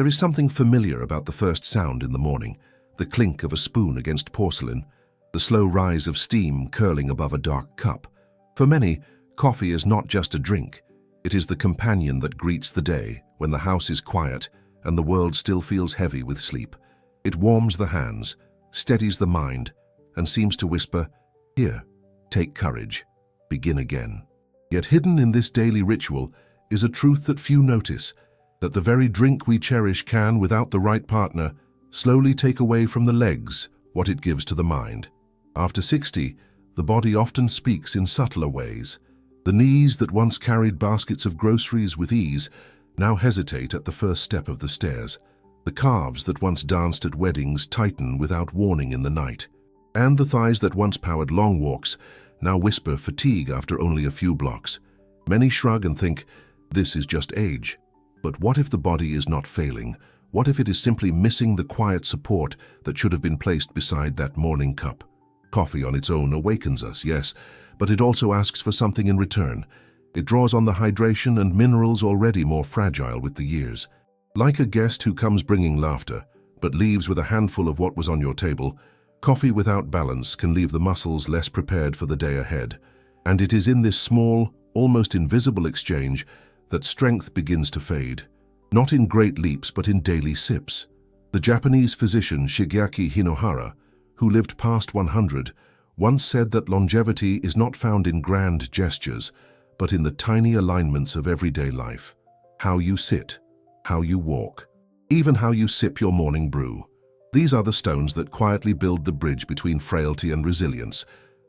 There is something familiar about the first sound in the morning, the clink of a spoon against porcelain, the slow rise of steam curling above a dark cup. For many, coffee is not just a drink. It is the companion that greets the day when the house is quiet and the world still feels heavy with sleep. It warms the hands, steadies the mind, and seems to whisper, "Here, take courage, begin again." Yet hidden in this daily ritual is a truth that few notice, that the very drink we cherish can, without the right partner, slowly take away from the legs what it gives to the mind. After 60, the body often speaks in subtler ways. The knees that once carried baskets of groceries with ease now hesitate at the first step of the stairs. The calves that once danced at weddings tighten without warning in the night. And the thighs that once powered long walks now whisper fatigue after only a few blocks. Many shrug and think, this is just age. But what if the body is not failing? What if it is simply missing the quiet support that should have been placed beside that morning cup? Coffee on its own awakens us, yes, but it also asks for something in return. It draws on the hydration and minerals already more fragile with the years. Like a guest who comes bringing laughter, but leaves with a handful of what was on your table, coffee without balance can leave the muscles less prepared for the day ahead. And it is in this small, almost invisible exchange that strength begins to fade. Not in great leaps, but in daily sips. The Japanese physician Shigeaki Hinohara, who lived past 100, once said that longevity is not found in grand gestures, but in the tiny alignments of everyday life. How you sit, how you walk, even how you sip your morning brew. These are the stones that quietly build the bridge between frailty and resilience.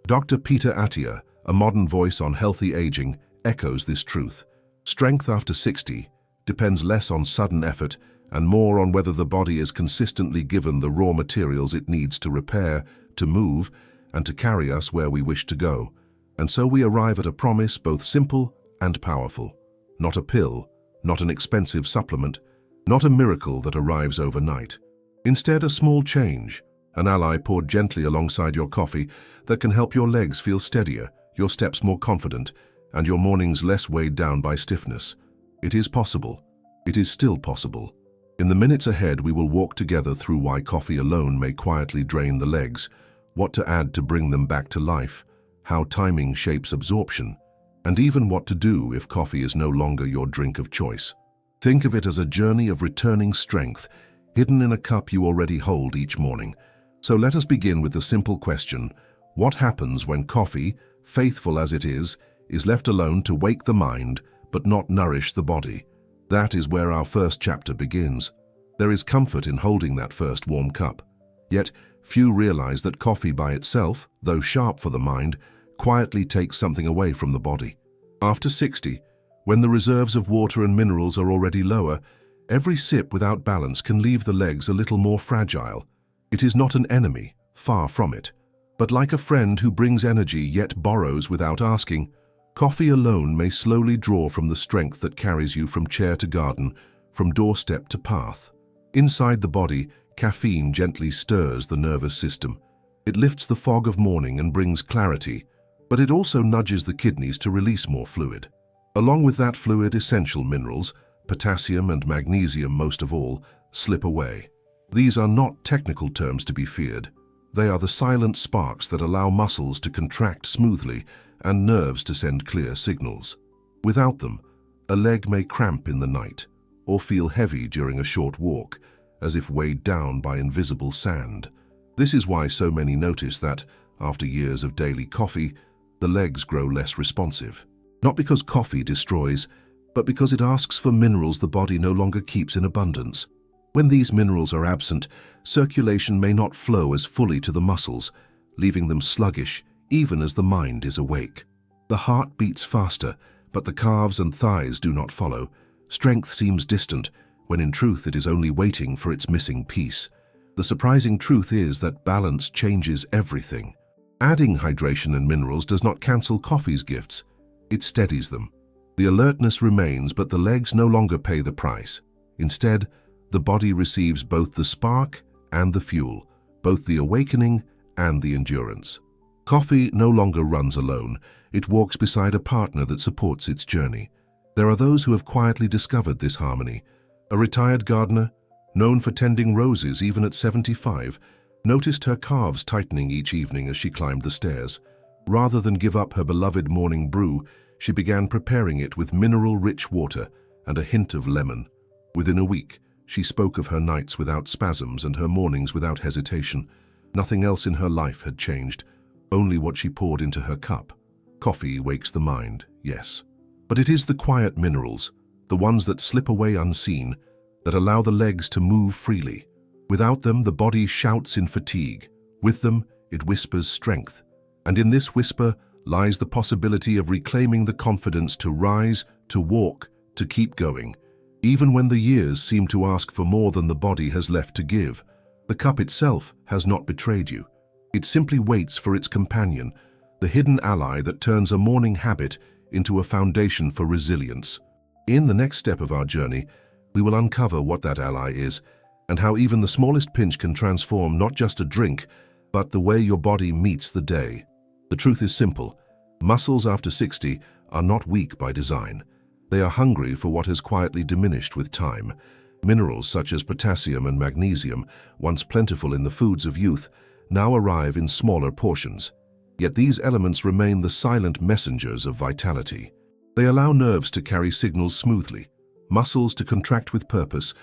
Dr. Peter Attia, a modern voice on healthy aging, echoes this truth. Strength after 60 depends less on sudden effort and more on whether the body is consistently given the raw materials it needs to repair, to move, and to carry us where we wish to go. And so we arrive at a promise both simple and powerful. Not a pill, not an expensive supplement, not a miracle that arrives overnight. Instead, a small change, an ally poured gently alongside your coffee that can help your legs feel steadier, your steps more confident, and your mornings less weighed down by stiffness. It is possible. It is still possible. In the minutes ahead, we will walk together through why coffee alone may quietly drain the legs, what to add to bring them back to life, how timing shapes absorption, and even what to do if coffee is no longer your drink of choice. Think of it as a journey of returning strength, hidden in a cup you already hold each morning. So let us begin with the simple question: what happens when coffee, faithful as it is left alone to wake the mind but not nourish the body? That is where our first chapter begins. There is comfort in holding that first warm cup. Yet, few realize that coffee by itself, though sharp for the mind, quietly takes something away from the body. After 60, when the reserves of water and minerals are already lower, every sip without balance can leave the legs a little more fragile. It is not an enemy, far from it, but like a friend who brings energy yet borrows without asking. Coffee alone may slowly draw from the strength that carries you from chair to garden, from doorstep to path. Inside the body, caffeine gently stirs the nervous system. It lifts the fog of morning and brings clarity, but it also nudges the kidneys to release more fluid. Along with that fluid, essential minerals, potassium and magnesium most of all, slip away. These are not technical terms to be feared. They are the silent sparks that allow muscles to contract smoothly and nerves to send clear signals. Without them, a leg may cramp in the night or feel heavy during a short walk, as if weighed down by invisible sand. This is why so many notice that, after years of daily coffee, the legs grow less responsive. Not because coffee destroys, but because it asks for minerals the body no longer keeps in abundance. When these minerals are absent, circulation may not flow as fully to the muscles, leaving them sluggish even as the mind is awake. The heart beats faster, but the calves and thighs do not follow. Strength seems distant, when in truth it is only waiting for its missing piece. The surprising truth is that balance changes everything. Adding hydration and minerals does not cancel coffee's gifts. It steadies them. The alertness remains, but the legs no longer pay the price. Instead, the body receives both the spark and the fuel, both the awakening and the endurance. Coffee no longer runs alone. It walks beside a partner that supports its journey. There are those who have quietly discovered this harmony. A retired gardener, known for tending roses even at 75, noticed her calves tightening each evening as she climbed the stairs. Rather than give up her beloved morning brew, she began preparing it with mineral-rich water and a hint of lemon. Within a week, she spoke of her nights without spasms and her mornings without hesitation. Nothing else in her life had changed, only what she poured into her cup. Coffee wakes the mind, yes. But it is the quiet minerals, the ones that slip away unseen, that allow the legs to move freely. Without them, the body shouts in fatigue. With them, it whispers strength. And in this whisper lies the possibility of reclaiming the confidence to rise, to walk, to keep going. Even when the years seem to ask for more than the body has left to give, the cup itself has not betrayed you. It simply waits for its companion, the hidden ally that turns a morning habit into a foundation for resilience. In the next step of our journey, we will uncover what that ally is and how even the smallest pinch can transform not just a drink, but the way your body meets the day. The truth is simple. Muscles after 60 are not weak by design. They are hungry for what has quietly diminished with time. Minerals such as potassium and magnesium, once plentiful in the foods of youth, now arrive in smaller portions. Yet these elements remain the silent messengers of vitality. They allow nerves to carry signals smoothly, muscles to contract with purpose,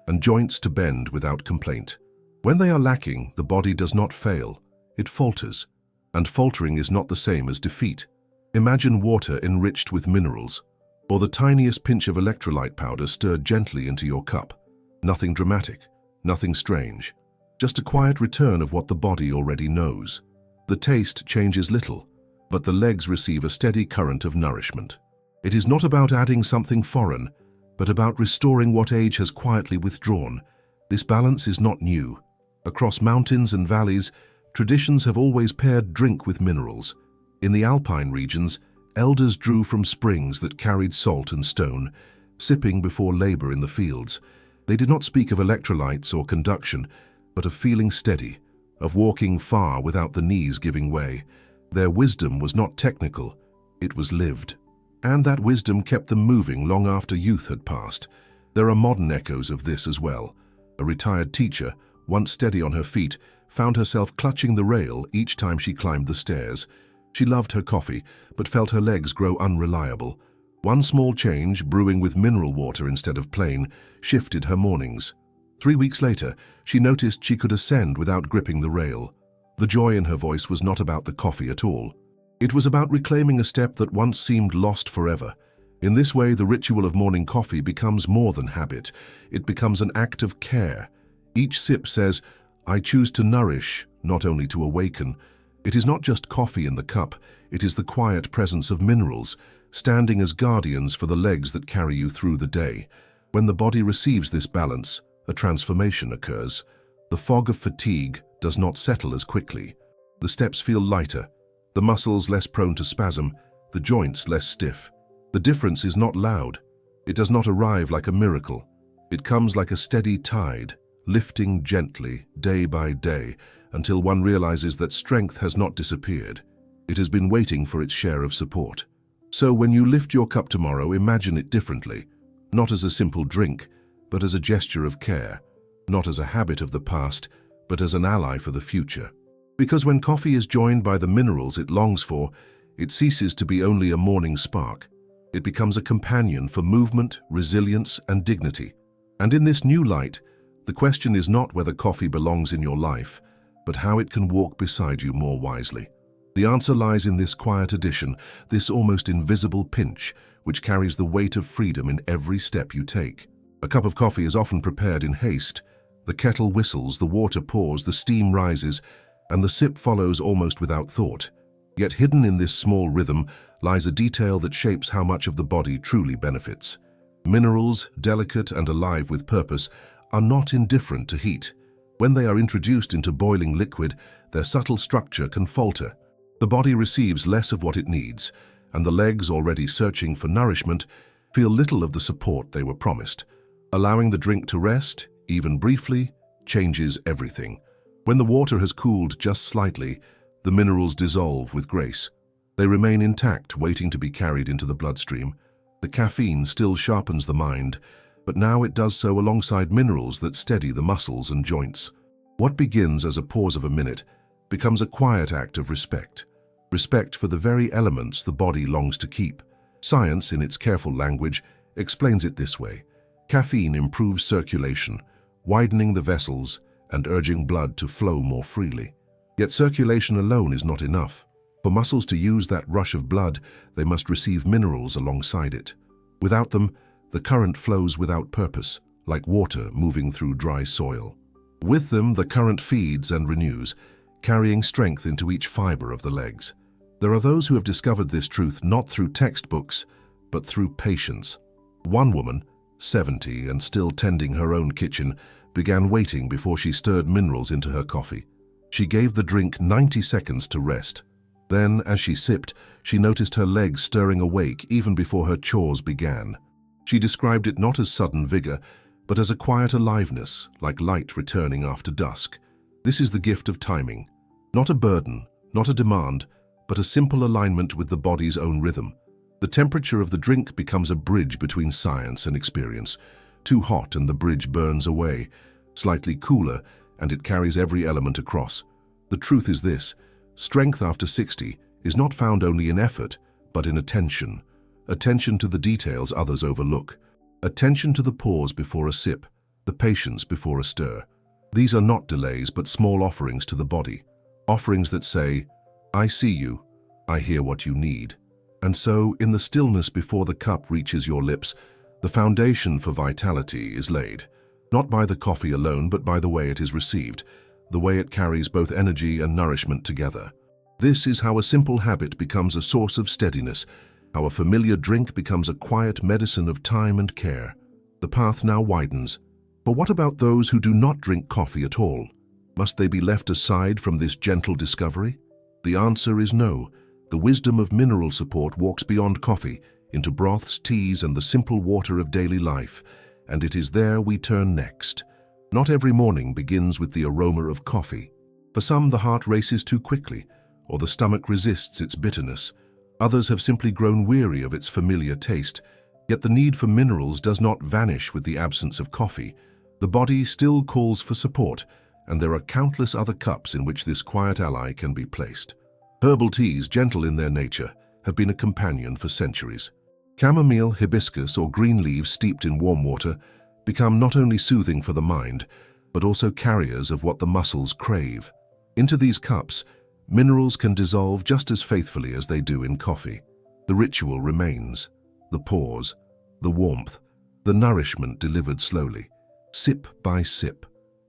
and joints to bend without complaint. When they are lacking, the body does not fail, it falters. And faltering is not the same as defeat. Imagine water enriched with minerals, or the tiniest pinch of electrolyte powder stirred gently into your cup. Nothing dramatic, nothing strange, just a quiet return of what the body already knows. The taste changes little, but the legs receive a steady current of nourishment. It is not about adding something foreign, but about restoring what age has quietly withdrawn. This balance is not new. Across mountains and valleys, traditions have always paired drink with minerals. In the alpine regions, elders drew from springs that carried salt and stone, sipping before labor in the fields. They did not speak of electrolytes or conduction, but of feeling steady, of walking far without the knees giving way. Their wisdom was not technical, it was lived. And that wisdom kept them moving long after youth had passed. There are modern echoes of this as well. A retired teacher, once steady on her feet, found herself clutching the rail each time she climbed the stairs. She loved her coffee, but felt her legs grow unreliable. One small change, brewing with mineral water instead of plain, shifted her mornings. 3 weeks later, she noticed she could ascend without gripping the rail. The joy in her voice was not about the coffee at all. It was about reclaiming a step that once seemed lost forever. In this way, the ritual of morning coffee becomes more than habit. It becomes an act of care. Each sip says, I choose to nourish, not only to awaken. It is not just coffee in the cup, it is the quiet presence of minerals, standing as guardians for the legs that carry you through the day. When the body receives this balance, a transformation occurs. The fog of fatigue does not settle as quickly. The steps feel lighter, the muscles less prone to spasm, the joints less stiff. The difference is not loud. It does not arrive like a miracle. It comes like a steady tide, lifting gently, day by day, until one realizes that strength has not disappeared. It has been waiting for its share of support. So when you lift your cup tomorrow, imagine it differently, not as a simple drink, but as a gesture of care, not as a habit of the past, but as an ally for the future. Because when coffee is joined by the minerals it longs for, it ceases to be only a morning spark. It becomes a companion for movement, resilience, and dignity. And in this new light, the question is not whether coffee belongs in your life, but how it can walk beside you more wisely. The answer lies in this quiet addition, this almost invisible pinch, which carries the weight of freedom in every step you take. A cup of coffee is often prepared in haste. The kettle whistles, the water pours, the steam rises, and the sip follows almost without thought. Yet hidden in this small rhythm lies a detail that shapes how much of the body truly benefits. Minerals, delicate and alive with purpose, are not indifferent to heat. When they are introduced into boiling liquid, their subtle structure can falter. The body receives less of what it needs, and the legs, already searching for nourishment, feel little of the support they were promised. Allowing the drink to rest, even briefly, changes everything. When the water has cooled just slightly, the minerals dissolve with grace. They remain intact, waiting to be carried into the bloodstream. The caffeine still sharpens the mind, but now it does so alongside minerals that steady the muscles and joints. What begins as a pause of a minute becomes a quiet act of respect. Respect for the very elements the body longs to keep. Science, in its careful language, explains it this way. Caffeine improves circulation, widening the vessels and urging blood to flow more freely. Yet circulation alone is not enough. For muscles to use that rush of blood, they must receive minerals alongside it. Without them, the current flows without purpose, like water moving through dry soil. With them, the current feeds and renews, carrying strength into each fiber of the legs. There are those who have discovered this truth not through textbooks, but through patience. One woman, 70 and still tending her own kitchen, began waiting before she stirred minerals into her coffee. She gave the drink 90 seconds to rest. Then, as she sipped, she noticed her legs stirring awake even before her chores began. She described it not as sudden vigor, but as a quiet aliveness, like light returning after dusk. This is the gift of timing. Not a burden, not a demand, but a simple alignment with the body's own rhythm. The temperature of the drink becomes a bridge between science and experience. Too hot and the bridge burns away. Slightly cooler, and it carries every element across. The truth is this: strength after 60 is not found only in effort, but in attention. Attention to the details others overlook. Attention to the pause before a sip, the patience before a stir. These are not delays, but small offerings to the body. Offerings that say, I see you, I hear what you need. And so, in the stillness before the cup reaches your lips, the foundation for vitality is laid. Not by the coffee alone, but by the way it is received, the way it carries both energy and nourishment together. This is how a simple habit becomes a source of steadiness, how a familiar drink becomes a quiet medicine of time and care. The path now widens. But what about those who do not drink coffee at all? Must they be left aside from this gentle discovery? The answer is no. The wisdom of mineral support walks beyond coffee, into broths, teas, and the simple water of daily life, and it is there we turn next. Not every morning begins with the aroma of coffee. For some, the heart races too quickly, or the stomach resists its bitterness. Others have simply grown weary of its familiar taste. Yet the need for minerals does not vanish with the absence of coffee. The body still calls for support, and there are countless other cups in which this quiet ally can be placed. Herbal teas, gentle in their nature, have been a companion for centuries. Chamomile, hibiscus, or green leaves steeped in warm water become not only soothing for the mind, but also carriers of what the muscles crave. Into these cups, minerals can dissolve just as faithfully as they do in coffee. The ritual remains, the pause, the warmth, the nourishment delivered slowly, sip by sip.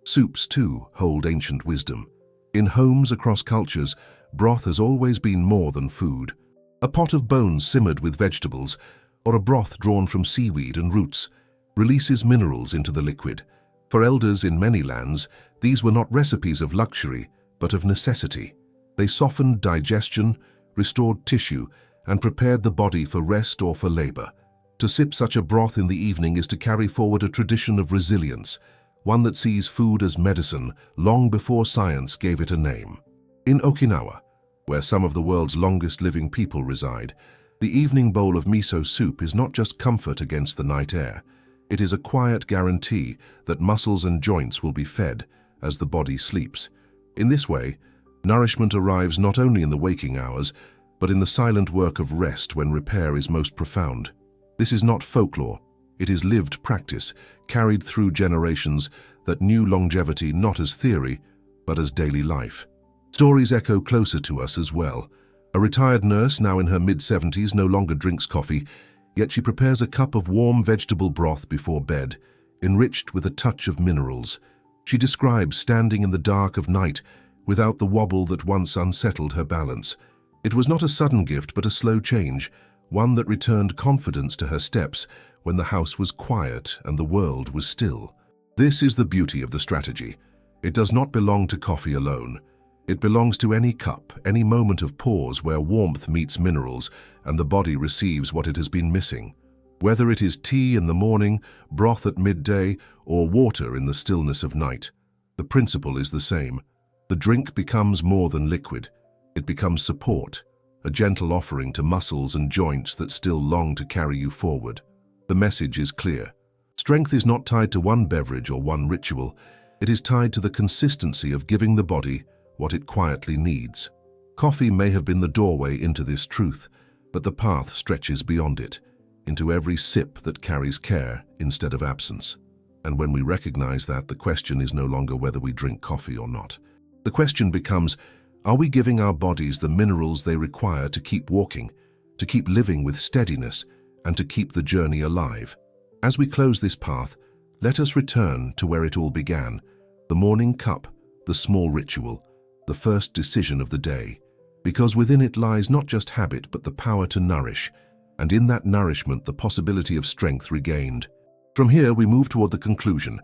Soups, too, hold ancient wisdom. In homes across cultures, broth has always been more than food. A pot of bones simmered with vegetables, or a broth drawn from seaweed and roots, releases minerals into the liquid. For elders in many lands, these were not recipes of luxury, but of necessity. They softened digestion, restored tissue, and prepared the body for rest or for labor. To sip such a broth in the evening is to carry forward a tradition of resilience, one that sees food as medicine long before science gave it a name. In Okinawa, where some of the world's longest living people reside, the evening bowl of miso soup is not just comfort against the night air. It is a quiet guarantee that muscles and joints will be fed as the body sleeps. In this way, nourishment arrives not only in the waking hours, but in the silent work of rest when repair is most profound. This is not folklore. It is lived practice, carried through generations, that knew longevity not as theory, but as daily life. Stories echo closer to us as well. A retired nurse, now in her mid-70s, no longer drinks coffee, yet she prepares a cup of warm vegetable broth before bed, enriched with a touch of minerals. She describes standing in the dark of night without the wobble that once unsettled her balance. It was not a sudden gift, but a slow change, one that returned confidence to her steps when the house was quiet and the world was still. This is the beauty of the strategy. It does not belong to coffee alone. It belongs to any cup, any moment of pause where warmth meets minerals and the body receives what it has been missing. Whether it is tea in the morning, broth at midday, or water in the stillness of night, the principle is the same. The drink becomes more than liquid. It becomes support, a gentle offering to muscles and joints that still long to carry you forward. The message is clear. Strength is not tied to one beverage or one ritual. It is tied to the consistency of giving the body what it quietly needs. Coffee may have been the doorway into this truth, but the path stretches beyond it, into every sip that carries care instead of absence. And when we recognize that, the question is no longer whether we drink coffee or not. The question becomes, are we giving our bodies the minerals they require to keep walking, to keep living with steadiness, and to keep the journey alive? As we close this path, let us return to where it all began, the morning cup, the small ritual, the first decision of the day, because within it lies not just habit but the power to nourish, and in that nourishment the possibility of strength regained. From here we move toward the conclusion,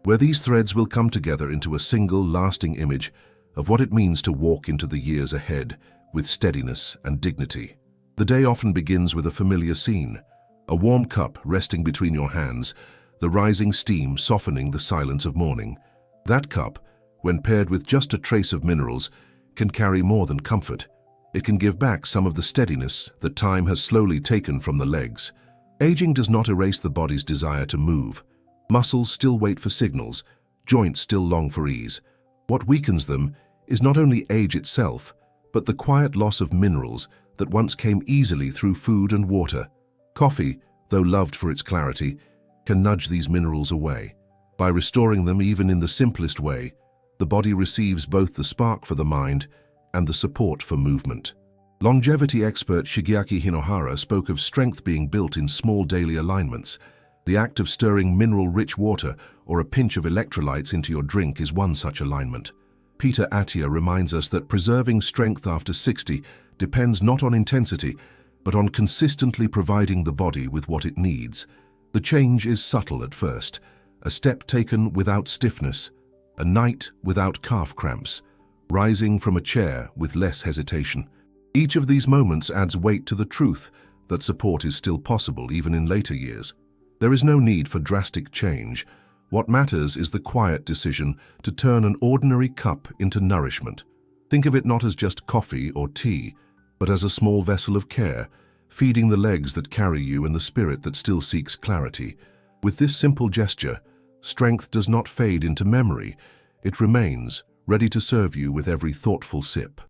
where these threads will come together into a single lasting image of what it means to walk into the years ahead with steadiness and dignity. The day often begins with a familiar scene, a warm cup resting between your hands, the rising steam softening the silence of morning. That cup, when paired with just a trace of minerals, can carry more than comfort. It can give back some of the steadiness that time has slowly taken from the legs. Aging does not erase the body's desire to move. Muscles still wait for signals, joints still long for ease. What weakens them is not only age itself, but the quiet loss of minerals that once came easily through food and water. Coffee, though loved for its clarity, can nudge these minerals away. By restoring them even in the simplest way, the body receives both the spark for the mind and the support for movement. Longevity expert Shigeaki Hinohara spoke of strength being built in small daily alignments. The act of stirring mineral-rich water or a pinch of electrolytes into your drink is one such alignment. Peter Attia reminds us that preserving strength after 60 depends not on intensity, but on consistently providing the body with what it needs. The change is subtle at first, a step taken without stiffness, a night without calf cramps, rising from a chair with less hesitation. Each of these moments adds weight to the truth that support is still possible even in later years. There is no need for drastic change. What matters is the quiet decision to turn an ordinary cup into nourishment. Think of it not as just coffee or tea, but as a small vessel of care, feeding the legs that carry you and the spirit that still seeks clarity. With this simple gesture, strength does not fade into memory. It remains, ready to serve you with every thoughtful sip.